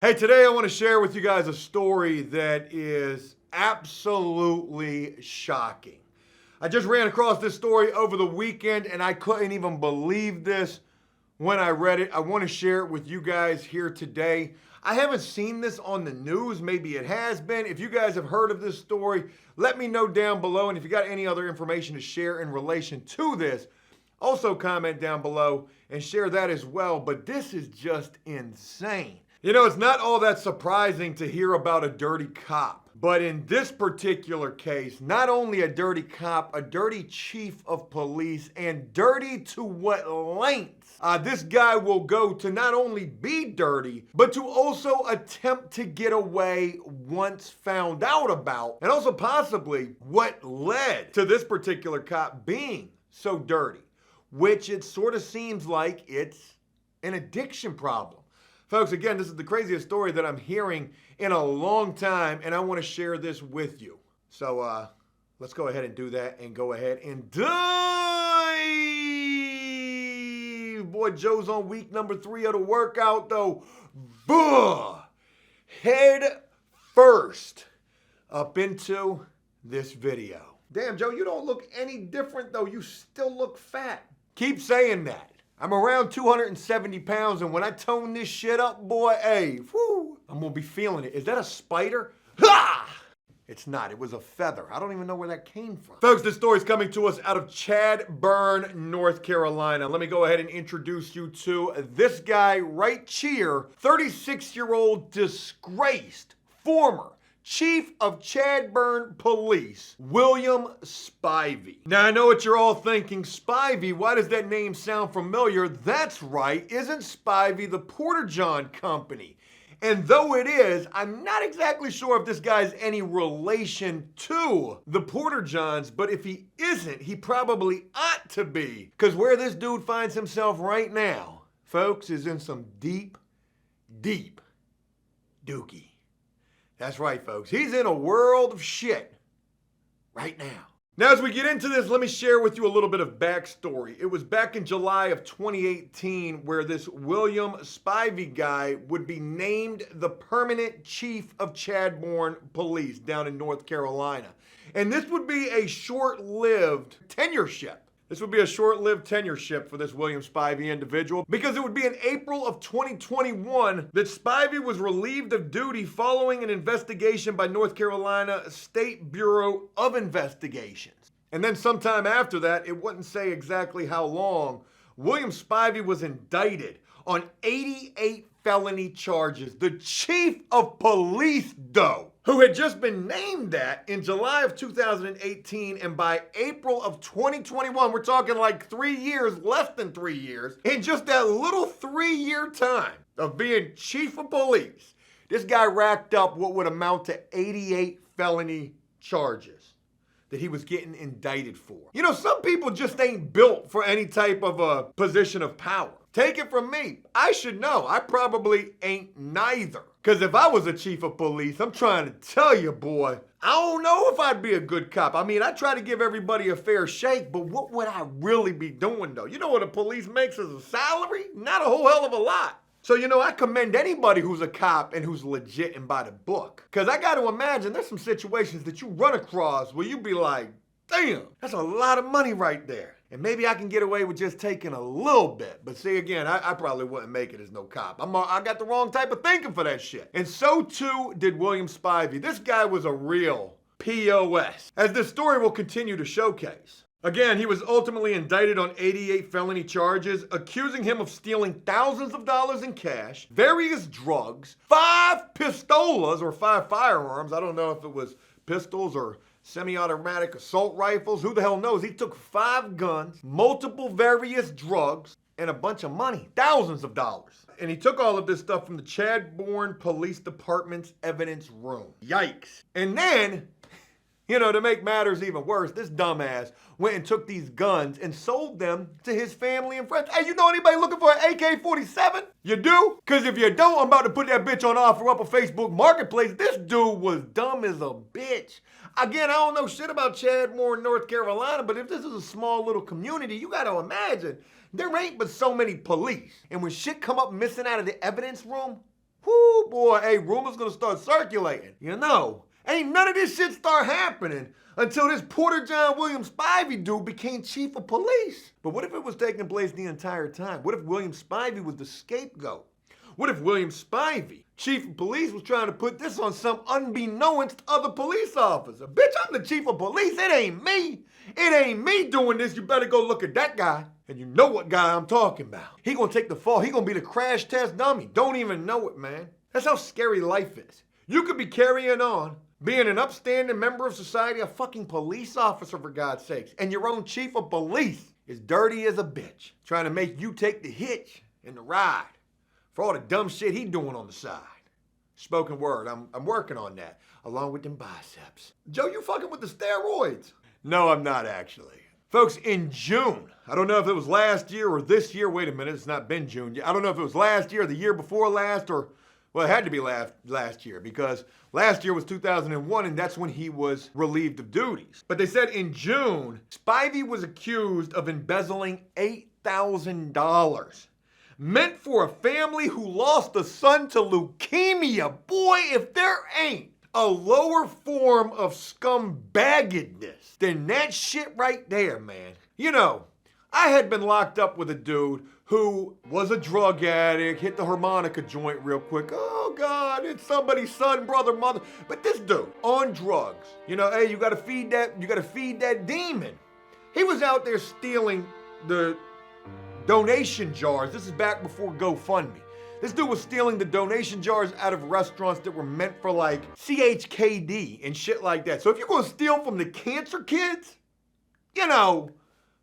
Hey, today I want to share with you guys a story that is absolutely shocking. I just ran across this story over the weekend and I couldn't even believe this when I read it. I want to share it with you guys here today. I haven't seen this on the news. Maybe it has been. If you guys have heard of this story, let me know down below. And if you got any other information to share in relation to this, also comment down below and share that as well. But this is just insane. You know, it's not all that surprising to hear about a dirty cop. But in this particular case, not only a dirty cop, a dirty chief of police, and dirty to what lengths this guy will go to not only be dirty, but to also attempt to get away once found out about, and also possibly what led to this particular cop being so dirty, which it sort of seems like it's an addiction problem. Folks, again, this is the craziest story that I'm hearing in a long time, and I want to share this with you. So let's go ahead and do that and go ahead and dive. Boy, Joe's on week number 3 of the workout, though. Head first up into this video. Damn, Joe, you don't look any different, though. You still look fat. Keep saying that. I'm around 270 pounds, and when I tone this shit up, boy, hey, whoo, I'm gonna be feeling it. Is that a spider? Ha! It's not. It was a feather. I don't even know where that came from. Folks, this story's coming to us out of Chadbourn, North Carolina. Let me go ahead and introduce you to this guy right here, 36-year-old disgraced former Chief of Chadbourn Police, William Spivey. Now, I know what you're all thinking. Spivey, why does that name sound familiar? That's right. Isn't Spivey the Porter-John Company? And though it is, I'm not exactly sure if this guy's any relation to the Porter-Johns, but if he isn't, he probably ought to be. Because where this dude finds himself right now, folks, is in some deep, deep dookie. That's right, folks. He's in a world of shit right now. Now, as we get into this, let me share with you a little bit of backstory. It was back in July of 2018 where this William Spivey guy would be named the permanent chief of Chadbourn Police down in North Carolina. And this would be a short-lived tenureship. This would be a short-lived tenureship for this William Spivey individual because it would be in April of 2021 that Spivey was relieved of duty following an investigation by North Carolina State Bureau of Investigations. And then sometime after that, it wouldn't say exactly how long, William Spivey was indicted on 88 felony charges. The chief of police, though, who had just been named that in July of 2018, and by April of 2021, we're talking like 3 years, less than 3 years, in just that little 3-year time of being chief of police, this guy racked up what would amount to 88 felony charges that he was getting indicted for. You know, some people just ain't built for any type of a position of power. Take it from me, I should know. I probably ain't neither. Because if I was a chief of police, I'm trying to tell you, boy, I don't know if I'd be a good cop. I mean, I try to give everybody a fair shake, but what would I really be doing, though? You know what a police makes as a salary? Not a whole hell of a lot. So, you know, I commend anybody who's a cop and who's legit and by the book. Because I got to imagine there's some situations that you run across where you be like, damn, that's a lot of money right there. And maybe I can get away with just taking a little bit. But see, again, I probably wouldn't make it as no cop. I got the wrong type of thinking for that shit. And so too did William Spivey. This guy was a real POS, as this story will continue to showcase. Again, he was ultimately indicted on 88 felony charges, accusing him of stealing thousands of dollars in cash, various drugs, 5 pistolas or 5 firearms. I don't know if it was pistols or semi-automatic assault rifles. Who the hell knows? He took 5 guns, multiple various drugs, and a bunch of money, thousands of dollars. And he took all of this stuff from the Chadbourn Police Department's evidence room. Yikes. And then, you know, to make matters even worse, this dumbass went and took these guns and sold them to his family and friends. Hey, you know anybody looking for an AK-47? You do? Because if you don't, I'm about to put that bitch on offer up on Facebook Marketplace. This dude was dumb as a bitch. Again, I don't know shit about Chadbourn, North Carolina, but if this is a small little community, you got to imagine there ain't but so many police. And when shit come up missing out of the evidence room, whoo, boy, hey, rumors gonna start circulating. You know, ain't none of this shit start happening until this Porter John William Spivey dude became chief of police. But what if it was taking place the entire time? What if William Spivey was the scapegoat? What if William Spivey, chief of police, was trying to put this on some unbeknownst other police officer? Bitch, I'm the chief of police. It ain't me. It ain't me doing this. You better go look at that guy. And you know what guy I'm talking about. He gonna take the fall. He gonna be the crash test dummy. Don't even know it, man. That's how scary life is. You could be carrying on, being an upstanding member of society, a fucking police officer, for God's sakes, and your own chief of police is dirty as a bitch, trying to make you take the hitch and the ride for all the dumb shit he doing on the side. Spoken word, I'm working on that, along with them biceps. Joe, you fucking with the steroids? No, I'm not actually. Folks, in June, I don't know if it was last year or this year. Wait a minute, it's not been June yet. I don't know if it was last year, the year before last, or, well, it had to be last year, because last year was 2001, and that's when he was relieved of duties. But they said in June, Spivey was accused of embezzling $8,000. Meant for a family who lost a son to leukemia. Boy, if there ain't a lower form of scumbaggedness than that shit right there, man. You know, I had been locked up with a dude who was a drug addict, hit the harmonica joint real quick. Oh God, it's somebody's son, brother, mother. But this dude, on drugs, you know, hey, you gotta feed that demon. He was out there stealing the donation jars. This is back before GoFundMe. This dude was stealing the donation jars out of restaurants that were meant for like CHKD and shit like that. So if you're gonna steal from the cancer kids, you know,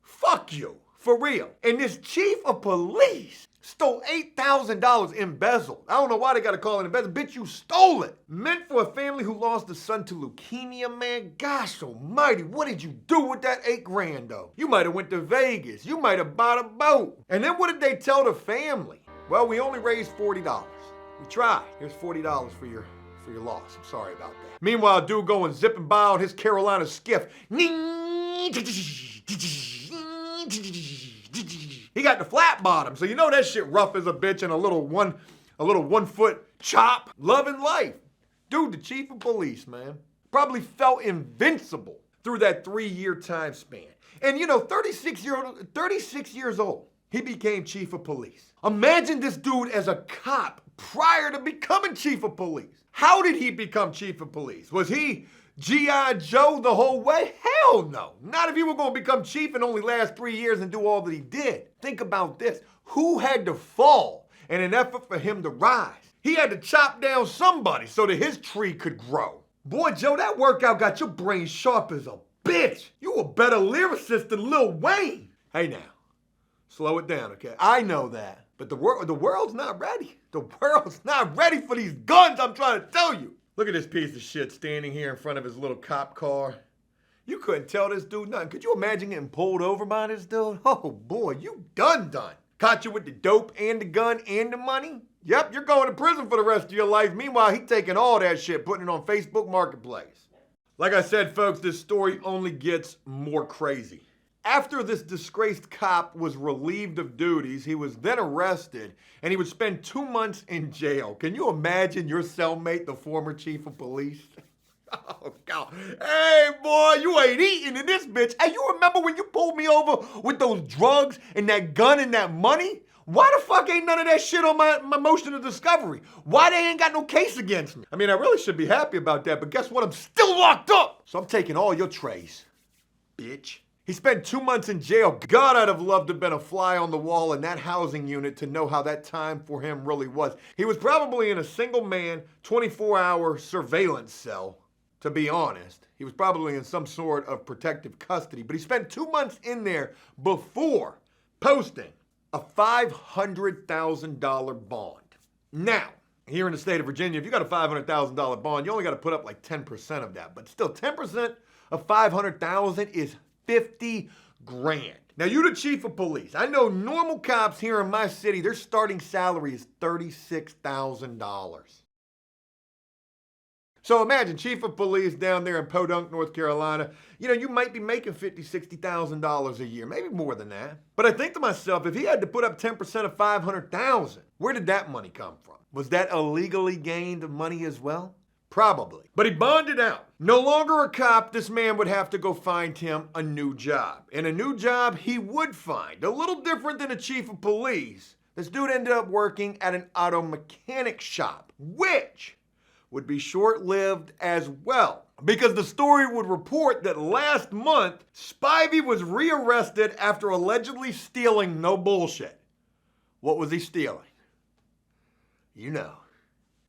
fuck you, for real. And this chief of police stole $8,000 embezzled. I don't know why they gotta call it embezzled. Bitch, you stole it. Meant for a family who lost a son to leukemia, man. Gosh almighty, what did you do with that $8,000 though? You might have went to Vegas. You might have bought a boat. And then what did they tell the family? Well, we only raised $40. We tried. Here's $40 for your loss. I'm sorry about that. Meanwhile, dude going zipping by on his Carolina skiff. He got the flat bottom, so you know that shit rough as a bitch and a little 1 foot chop. Loving life. Dude, the chief of police, man, probably felt invincible through that 3-year time span. And you know, 36 years old, he became chief of police. Imagine this dude as a cop prior to becoming chief of police. How did he become chief of police? Was he G.I. Joe the whole way? Hell no. Not if he were going to become chief and only last 3 years and do all that he did. Think about this. Who had to fall in an effort for him to rise? He had to chop down somebody so that his tree could grow. Boy, Joe, that workout got your brain sharp as a bitch. You a better lyricist than Lil Wayne. Hey now, slow it down, okay? I know that. But the world's not ready. The world's not ready for these guns, I'm trying to tell you. Look at this piece of shit standing here in front of his little cop car. You couldn't tell this dude nothing. Could you imagine getting pulled over by this dude? Oh boy, you done. Caught you with the dope and the gun and the money? Yep, you're going to prison for the rest of your life. Meanwhile, he taking all that shit, putting it on Facebook Marketplace. Like I said, folks, this story only gets more crazy. After this disgraced cop was relieved of duties, he was then arrested and he would spend 2 months in jail. Can you imagine your cellmate, the former chief of police? Oh, God. Hey, boy, you ain't eating in this bitch. Hey, you remember when you pulled me over with those drugs and that gun and that money? Why the fuck ain't none of that shit on my motion of discovery? Why they ain't got no case against me? I mean, I really should be happy about that, but guess what? I'm still locked up. So I'm taking all your trays, bitch. He spent 2 months in jail. God, I'd have loved to have been a fly on the wall in that housing unit to know how that time for him really was. He was probably in a single man, 24-hour surveillance cell, to be honest. He was probably in some sort of protective custody, but he spent 2 months in there before posting a $500,000 bond. Now, here in the state of Virginia, if you got a $500,000 bond, you only got to put up like 10% of that. But still, 10% of $500,000 is $50 grand. Now, you the chief of police. I know normal cops here in my city, their starting salary is $36,000. So imagine chief of police down there in Podunk, North Carolina. You know, you might be making $50,000, $60,000 a year, maybe more than that. But I think to myself, if he had to put up 10% of $500,000, where did that money come from? Was that illegally gained money as well? Probably. But he bonded out. No longer a cop, this man would have to go find him a new job. And a new job he would find. A little different than a chief of police. This dude ended up working at an auto mechanic shop, which would be short-lived as well. Because the story would report that last month, Spivey was rearrested after allegedly stealing, no bullshit. What was he stealing? You know.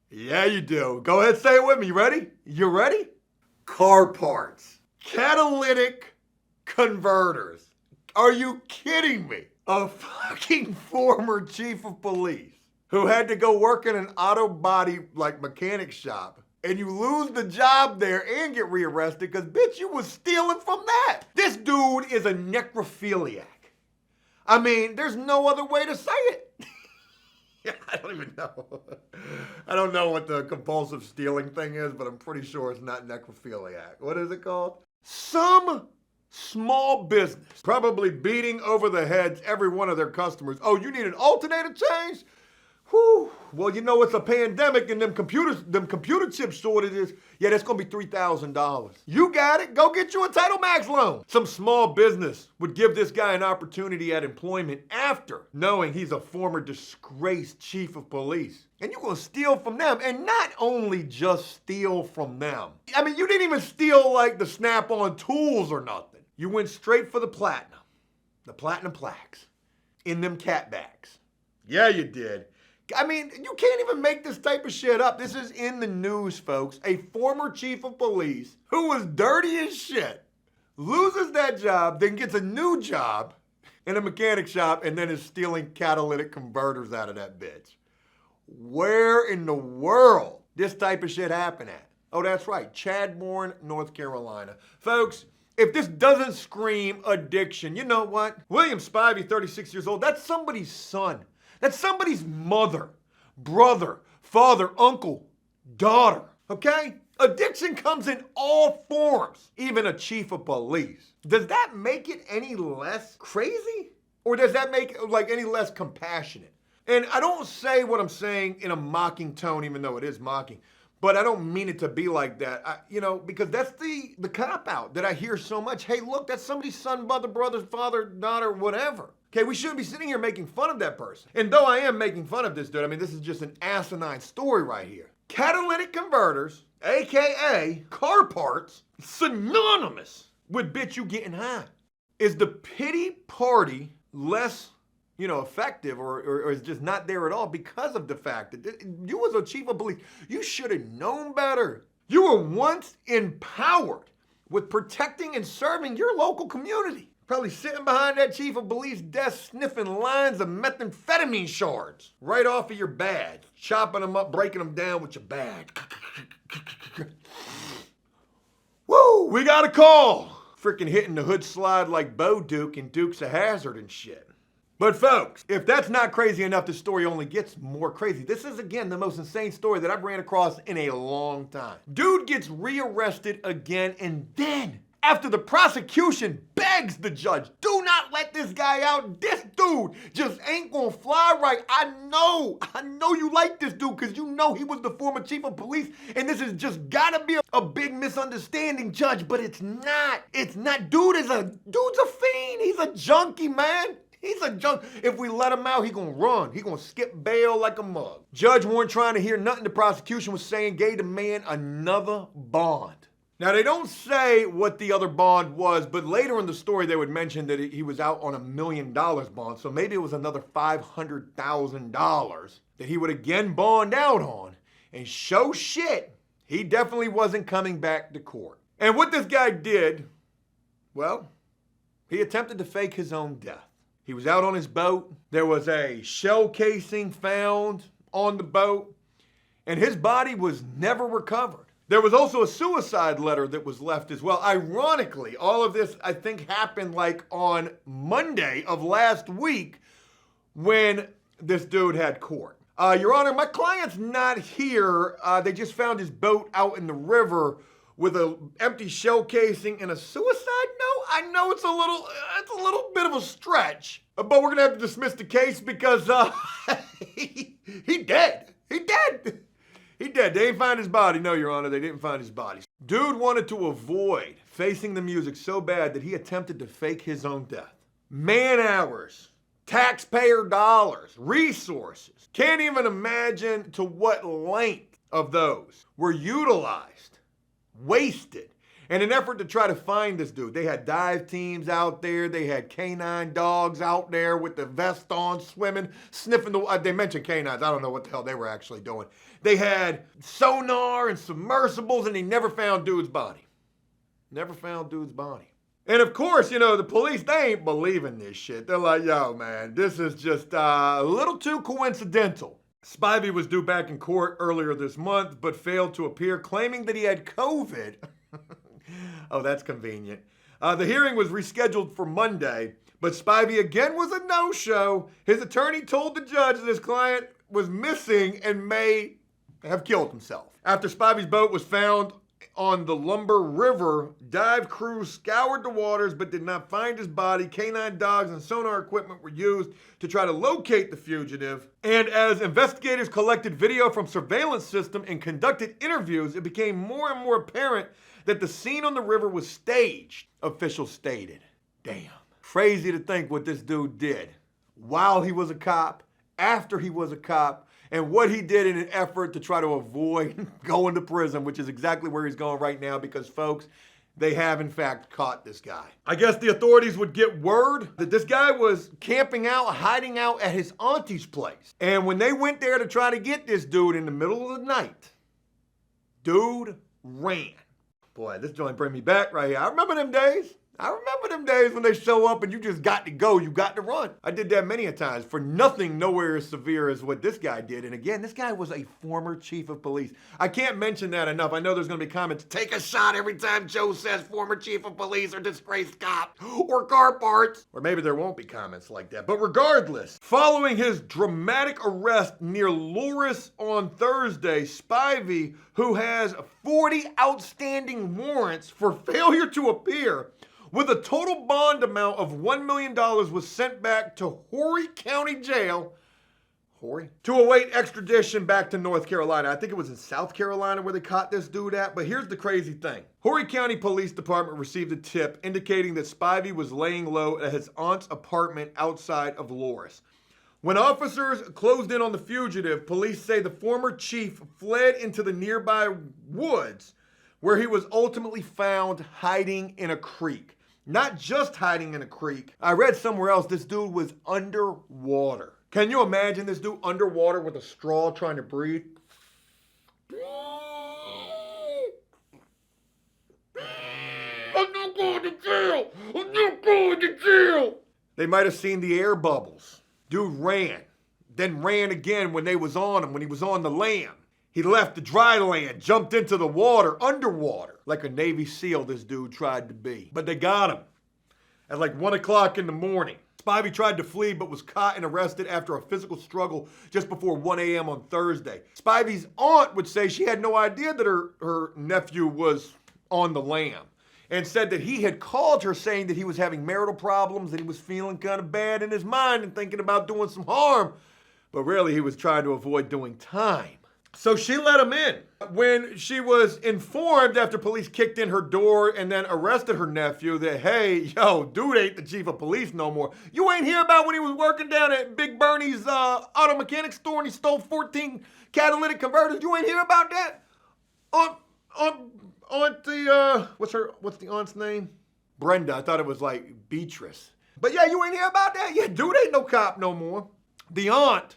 Yeah, you do. Go ahead, say it with me. You ready? You ready? Car parts. Catalytic converters. Are you kidding me? A fucking former chief of police who had to go work in an auto body like mechanic shop, and you lose the job there and get rearrested because bitch, you was stealing from that. This dude is a necrophiliac. I mean, there's no other way to say it. I don't even know. I don't know what the compulsive stealing thing is, but I'm pretty sure it's not necrophiliac. What is it called? Some small business probably beating over the heads every one of their customers. Oh, you need an alternator change? Whew. Well, you know it's a pandemic and them computer chip shortages. Yeah, that's gonna be $3,000. You got it. Go get you a Title Max loan. Some small business would give this guy an opportunity at employment after knowing he's a former disgraced chief of police. And you're gonna steal from them, and not only just steal from them. I mean, you didn't even steal like the Snap-on tools or nothing. You went straight for the platinum plaques in them cat bags. Yeah, you did. I mean, you can't even make this type of shit up. This is in the news, folks. A former chief of police who was dirty as shit loses that job, then gets a new job in a mechanic shop, and then is stealing catalytic converters out of that bitch. Where in the world this type of shit happen at? Oh, that's right, Chadbourne, North Carolina. Folks, if this doesn't scream addiction, you know what? William Spivey, 36 years old, that's somebody's son. That's somebody's mother, brother, father, uncle, daughter, okay? Addiction comes in all forms, even a chief of police. Does that make it any less crazy? Or does that make it like any less compassionate? And I don't say what I'm saying in a mocking tone, even though it is mocking, but I don't mean it to be like that, because that's the cop-out that I hear so much. Hey, look, that's somebody's son, brother, father, daughter, whatever. Okay, we shouldn't be sitting here making fun of that person. And though I am making fun of this dude, I mean, this is just an asinine story right here. Catalytic converters, AKA car parts, synonymous with bitch you getting high. Is the pity party less, effective or is just not there at all because of the fact that you was a chief of police? You should have known better. You were once empowered with protecting and serving your local community. Probably sitting behind that chief of police desk sniffing lines of methamphetamine shards right off of your badge, chopping them up, breaking them down with your badge. Woo, we got a call. Freaking hitting the hood slide like Bo Duke and Dukes of Hazzard and shit. But folks, if that's not crazy enough, the story only gets more crazy. This is, again, the most insane story that I've ran across in a long time. Dude gets rearrested again, and then after the prosecution begs the judge, do not let this guy out. This dude just ain't gonna fly right. I know you like this dude because you know he was the former chief of police, and this has just gotta be a big misunderstanding, judge, but it's not. It's not. Dude's a fiend. He's a junkie, man. He's a junk. If we let him out, he gonna run. He gonna skip bail like a mug. Judge weren't trying to hear nothing the prosecution was saying, gave the man another bond. Now, they don't say what the other bond was, but later in the story, they would mention that he was out on $1 million bond, so maybe it was another $500,000 that he would again bond out on. And show shit, he definitely wasn't coming back to court. And what this guy did, well, he attempted to fake his own death. He was out on his boat. There was a shell casing found on the boat, and his body was never recovered. There was also a suicide letter that was left as well. Ironically, all of this, I think, happened like on Monday of last week when this dude had court. Your Honor, my client's not here. They just found his boat out in the river with an empty shell casing and a suicide note. I know it's a little bit of a stretch, but we're gonna have to dismiss the case because he dead. He dead. He dead. They didn't find his body. No, Your Honor, they didn't find his body. Dude wanted to avoid facing the music so bad that he attempted to fake his own death. Man hours, taxpayer dollars, resources. Can't even imagine to what length of those were utilized, wasted, in an effort to try to find this dude. They had dive teams out there. They had canine dogs out there with the vest on, swimming, sniffing the, they mentioned canines. I don't know what the hell they were actually doing. They had sonar and submersibles, and they never found dude's body. Never found dude's body. And of course, you know, the police, they ain't believing this shit. They're like, yo, man, this is just a little too coincidental. Spivey was due back in court earlier this month, but failed to appear, claiming that he had COVID. Oh, that's convenient. The hearing was rescheduled for Monday, but Spivey again was a no-show. His attorney told the judge that his client was missing and may have killed himself. After Spivey's boat was found on the Lumber River, dive crews scoured the waters but did not find his body. Canine dogs and sonar equipment were used to try to locate the fugitive. And as investigators collected video from surveillance system and conducted interviews, it became more and more apparent that the scene on the river was staged, officials stated. Damn. Crazy to think what this dude did while he was a cop, after he was a cop, and what he did in an effort to try to avoid going to prison, which is exactly where he's going right now because, folks, they have, in fact, caught this guy. I guess the authorities would get word that this guy was camping out, hiding out at his auntie's place. And when they went there to try to get this dude in the middle of the night, dude ran. Boy, this joint bring me back right here. I remember them days. I remember them days when they show up and you just got to go, you got to run. I did that many a times for nothing nowhere as severe as what this guy did. And again, this guy was a former chief of police. I can't mention that enough. I know there's going to be comments. Take a shot every time Joe says former chief of police or disgraced cop or car parts. Or maybe there won't be comments like that. But regardless, following his dramatic arrest near Loris on Thursday, Spivey, who has 40 outstanding warrants for failure to appear, with a total bond amount of $1 million, was sent back to Horry County Jail, to await extradition back to North Carolina. I think it was in South Carolina where they caught this dude at, but here's the crazy thing. Horry County Police Department received a tip indicating that Spivey was laying low at his aunt's apartment outside of Loris. When officers closed in on the fugitive, police say the former chief fled into the nearby woods, where he was ultimately found hiding in a creek. Not just hiding in a creek. I read somewhere else this dude was underwater. Can you imagine this dude underwater with a straw trying to breathe? I'm not going to jail! I'm not going to jail! They might have seen the air bubbles. Dude ran, then ran again when they was on him, when he was on the land. He left the dry land, jumped into the water, underwater, like a Navy SEAL this dude tried to be. But they got him at like 1 o'clock in the morning. Spivey tried to flee but was caught and arrested after a physical struggle just before 1 a.m. on Thursday. Spivey's aunt would say she had no idea that her nephew was on the lam and said that he had called her saying that he was having marital problems and he was feeling kind of bad in his mind and thinking about doing some harm. But really he was trying to avoid doing time. So she let him in. When she was informed after police kicked in her door and then arrested her nephew that, hey, yo, dude ain't the chief of police no more. You ain't hear about when he was working down at Big Bernie's auto mechanic store and he stole 14 catalytic converters? You ain't hear about that? What's the aunt's name? Brenda. I thought it was like Beatrice. But yeah, you ain't hear about that? Yeah, dude ain't no cop no more. The aunt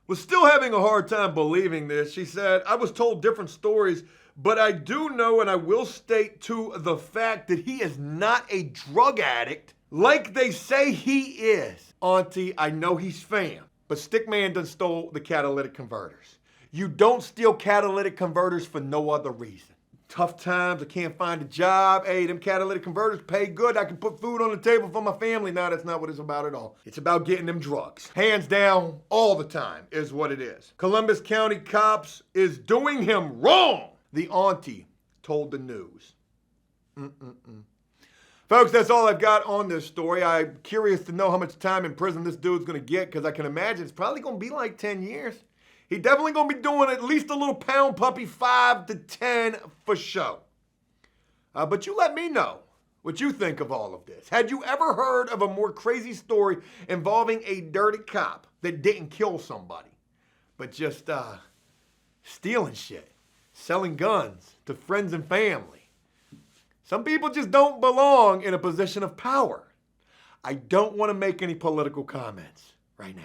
was still having a hard time believing this. She said, I was told different stories, but I do know and I will state to the fact that he is not a drug addict like they say he is. Auntie, I know he's fam, but Stickman done stole the catalytic converters. You don't steal catalytic converters for no other reason. Tough times, I can't find a job. Hey, them catalytic converters pay good. I can put food on the table for my family. No, that's not what it's about at all. It's about getting them drugs. Hands down, all the time is what it is. Columbus County cops is doing him wrong, the auntie told the news. Folks, that's all I've got on this story. I'm curious to know how much time in prison this dude's going to get, because I can imagine it's probably going to be like 10 years. He definitely going to be doing at least a little pound puppy 5 to 10 for show. But you let me know what you think of all of this. Had you ever heard of a more crazy story involving a dirty cop that didn't kill somebody, but just stealing shit, selling guns to friends and family? Some people just don't belong in a position of power. I don't want to make any political comments right now.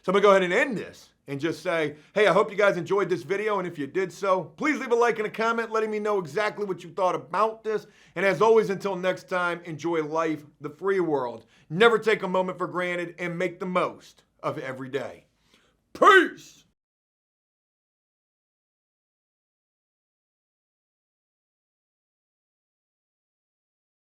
So I'm going to go ahead and end this and just say, hey, I hope you guys enjoyed this video. And if you did so, please leave a like and a comment letting me know exactly what you thought about this. And as always, until next time, enjoy life, the free world. Never take a moment for granted and make the most of every day. Peace!